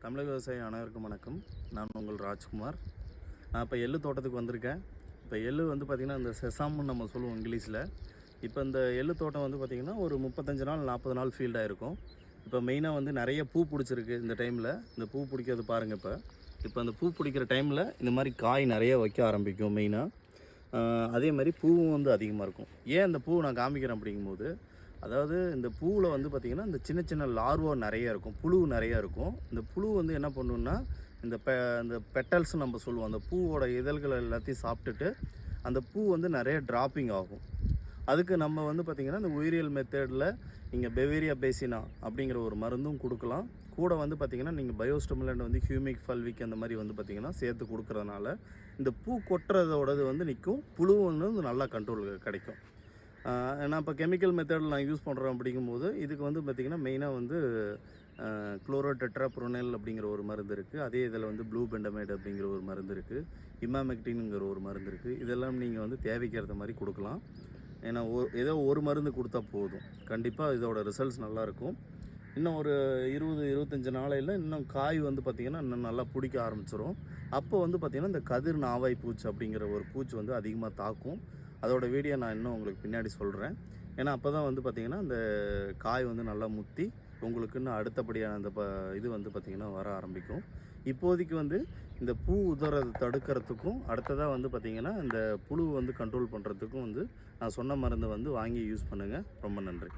தமிழக விவசாயி அனைவருக்கும் வணக்கம். நான் உங்கள் ராஜ்குமார். நான் இப்போ எள்ளு தோட்டத்துக்கு வந்திருக்கேன். இப்போ எள்ளு வந்து பார்த்திங்கன்னா இந்த செசாம்னு நம்ம சொல்லுவோம் இங்கிலீஷில். இப்போ இந்த எள்ளு தோட்டம் வந்து பார்த்திங்கன்னா ஒரு 35 நாள் 40 நாள் ஃபீல்டாக இருக்கும். இப்போ மெயினாக வந்து நிறைய பூ பிடிச்சிருக்கு இந்த டைமில். இந்த பூ பிடிக்கிறது பாருங்கள். இப்போ அந்த பூ பிடிக்கிற டைமில் இந்த மாதிரி காய் நிறைய வைக்க ஆரம்பிக்கும் மெயினாக. அதே மாதிரி பூவும் வந்து அதிகமாக இருக்கும். ஏன் இந்த பூ நான் காமிக்கிறேன் அப்படிங்கும்போது, அதாவது இந்த பூவில் வந்து பார்த்திங்கன்னா இந்த சின்ன சின்ன லார்வா நிறைய இருக்கும், புழு நிறையா இருக்கும். இந்த புழு வந்து என்ன பண்ணுன்னா இந்த பெட்டல்ஸ் நம்ம சொல்லுவோம், அந்த பூவோட இதழ்கள் எல்லாத்தையும் சாப்பிட்டுட்டு அந்த பூ வந்து நிறைய ட்ராப்பிங் ஆகும். அதுக்கு நம்ம வந்து பார்த்திங்கன்னா இந்த உயிரியல் மெத்தடில் நீங்கள் பெவேரியா பேசினா அப்படிங்கிற ஒரு மருந்தும் கொடுக்கலாம். கூட வந்து பார்த்திங்கன்னா நீங்கள் பயோஸ்டிமுலண்ட் வந்து ஹியூமிக் ஃபல்விக் அந்த மாதிரி வந்து பார்த்திங்கன்னா சேர்த்து கொடுக்குறதுனால இந்த பூ கொட்டுறதோடது வந்து நிற்கும், புழு வந்து நல்லா கண்ட்ரோல் கிடைக்கும். நான் இப்போ கெமிக்கல் மெத்தடில் நான் யூஸ் பண்ணுறேன் அப்படிங்கும்போது இதுக்கு வந்து பார்த்திங்கன்னா மெயினாக வந்து குளோரோடெட்ராப்ரோனைல் அப்படிங்கிற ஒரு மருந்து இருக்குது. அதே இதில் வந்து ப்ளூ பெண்டமைடு அப்படிங்கிற ஒரு மருந்து இருக்குது, இமாமெக்டின்ங்கிற ஒரு மருந்து இருக்குது. இதெல்லாம் நீங்கள் வந்து தேவைக்கிறத மாதிரி கொடுக்கலாம். ஏன்னா ஏதோ ஒரு மருந்து கொடுத்தா போதும், கண்டிப்பாக இதோட ரிசல்ட்ஸ் நல்லாயிருக்கும். இன்னும் ஒரு 20-25 நாளையில் இன்னும் காய் வந்து பார்த்திங்கன்னா இன்னும் நல்லா பிடிக்க ஆரம்பிச்சிடும். அப்போ வந்து பார்த்திங்கன்னா இந்த கதிர் நாவாய் பூச்சி அப்படிங்கிற ஒரு பூச்சி வந்து அதிகமாக தாக்கும். அதோட வீடியோ நான் இன்னும் உங்களுக்கு பின்னாடி சொல்கிறேன். ஏன்னா அப்போ தான் வந்து பார்த்திங்கன்னா அந்த காய் வந்து நல்லா முத்தி உங்களுக்கு இன்னும் அடுத்தபடியான அந்த இது வந்து பார்த்திங்கன்னா வர ஆரம்பிக்கும். இப்போதைக்கு வந்து இந்த பூ உதறதை தடுக்கிறதுக்கும் அடுத்ததாக வந்து பார்த்திங்கன்னா இந்த புழு வந்து கண்ட்ரோல் பண்ணுறதுக்கும் வந்து நான் சொன்ன மருந்தை வந்து வாங்கி யூஸ் பண்ணுங்கள். ரொம்ப நன்றி.